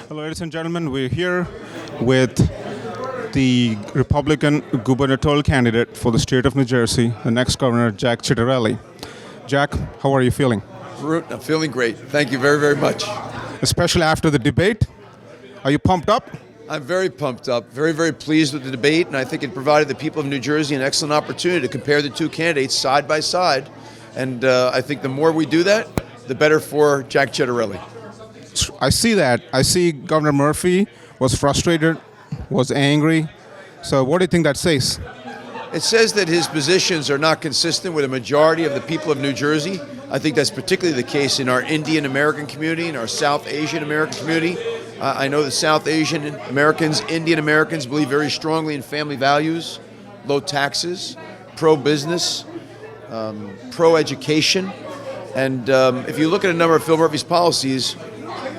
Hello, ladies and gentlemen. We're here with the Republican gubernatorial candidate for the state of New Jersey, the next governor, Jack Ciattarelli. Jack, how are you feeling? I'm feeling great. Thank you very, very much. Especially after the debate. Are you pumped up? I'm very pumped up, very, very pleased with the debate, and I think it provided the people of New Jersey an excellent opportunity to compare the two candidates side by side. And I think the more we do that, the better for Jack Ciattarelli. I see that. I see Governor Murphy was frustrated, was angry. So what do you think that says? It says that his positions are not consistent with a majority of the people of New Jersey. I think that's particularly the case in our Indian American community, in our South Asian American community. I know the South Asian Americans, Indian Americans believe very strongly in family values, low taxes, pro-business, pro-education. And if you look at a number of Phil Murphy's policies,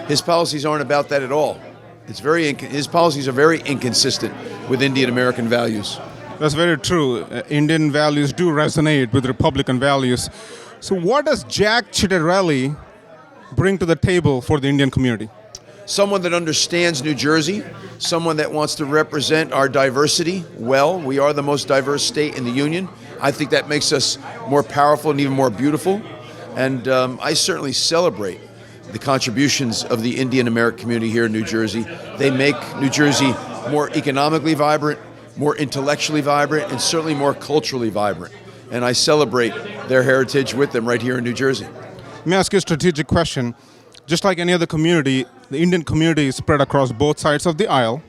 his policies aren't about that at all. His policies are very inconsistent with Indian American values. That's very true. Indian values do resonate with Republican values. So what does Jack Ciattarelli bring to the table for the Indian community? Someone that understands New Jersey, someone that wants to represent our diversity well. We are the most diverse state in the union. I think that makes us more powerful and even more beautiful. And I certainly celebrate the contributions of the Indian American community here in New Jersey. They make New Jersey more economically vibrant, more intellectually vibrant, and certainly more culturally vibrant. And I celebrate their heritage with them right here in New Jersey. Let me ask you a strategic question. Just like any other community, the Indian community is spread across both sides of the aisle.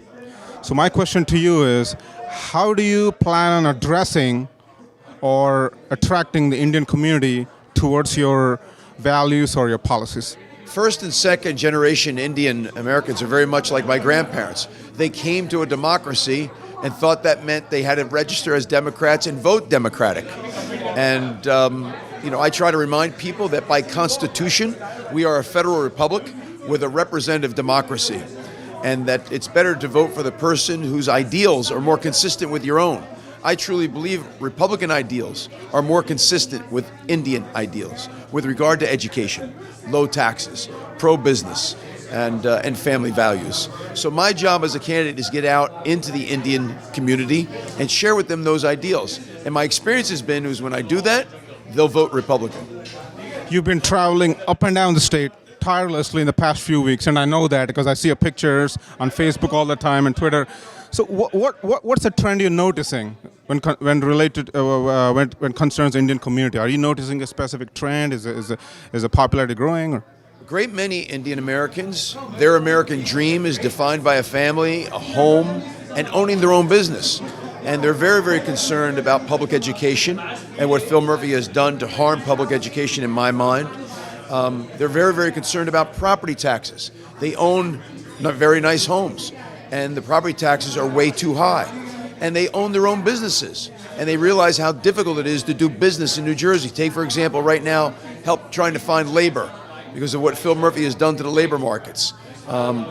So my question to you is, how do you plan on addressing or attracting the Indian community towards your values or your policies? First and second generation Indian Americans are very much like my grandparents. They came to a democracy and thought that meant they had to register as Democrats and vote Democratic. And I try to remind people that by Constitution, we are a federal republic with a representative democracy, and that it's better to vote for the person whose ideals are more consistent with your own. I truly believe Republican ideals are more consistent with Indian ideals with regard to education, low taxes, pro-business, and family values. So my job as a candidate is get out into the Indian community and share with them those ideals. And my experience has been is when I do that, they'll vote Republican. You've been traveling up and down the state tirelessly in the past few weeks, and I know that because I see your pictures on Facebook all the time and Twitter. So what's the trend you're noticing when concerns Indian community? Are you noticing a specific trend? Is the popularity growing? Or? A great many Indian Americans, their American dream is defined by a family, a home, and owning their own business. And they're very, very concerned about public education and what Phil Murphy has done to harm public education in my mind. They're very, very concerned about property taxes. They own very nice homes, and the property taxes are way too high. And they own their own businesses, and they realize how difficult it is to do business in New Jersey. Take, for example, right now, help trying to find labor because of what Phil Murphy has done to the labor markets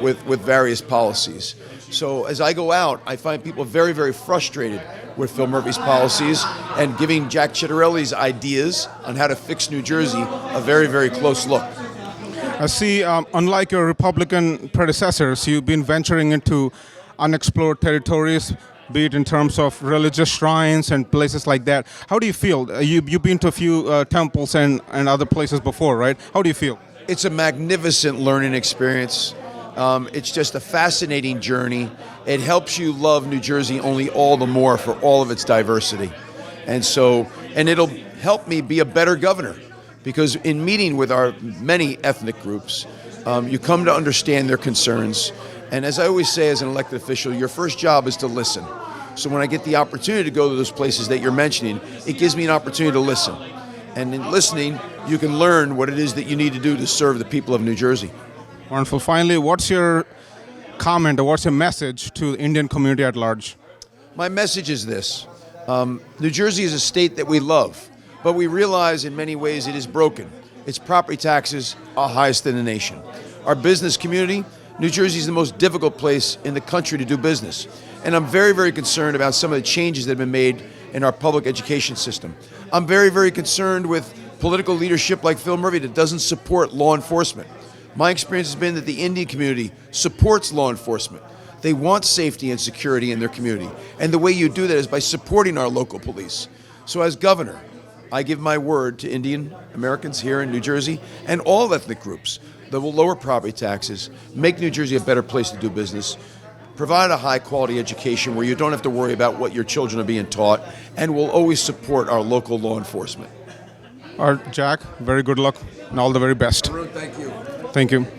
with various policies. So as I go out, I find people very, very frustrated with Phil Murphy's policies and giving Jack Ciattarelli's ideas on how to fix New Jersey a very, very close look. I see, unlike your Republican predecessors, you've been venturing into unexplored territories, be it in terms of religious shrines and places like that. How do you feel? You've been to a few temples and other places before, right? How do you feel? It's a magnificent learning experience. It's just a fascinating journey. It helps you love New Jersey only all the more for all of its diversity. And it'll help me be a better governor, because in meeting with our many ethnic groups, you come to understand their concerns. And as I always say as an elected official, your first job is to listen. So when I get the opportunity to go to those places that you're mentioning, it gives me an opportunity to listen. And in listening, you can learn what it is that you need to do to serve the people of New Jersey. Wonderful. Finally, what's your comment or what's your message to the Indian community at large? My message is this. New Jersey is a state that we love, but we realize in many ways it is broken. Its property taxes are highest in the nation. Our business community, New Jersey is the most difficult place in the country to do business. And I'm very, very concerned about some of the changes that have been made in our public education system. I'm very, very concerned with political leadership like Phil Murphy that doesn't support law enforcement. My experience has been that the Indian community supports law enforcement. They want safety and security in their community. And the way you do that is by supporting our local police. So as governor, I give my word to Indian Americans here in New Jersey and all ethnic groups that will lower property taxes, make New Jersey a better place to do business, provide a high-quality education where you don't have to worry about what your children are being taught, and will always support our local law enforcement. All right, Jack, very good luck and all the very best. Thank you. Thank you.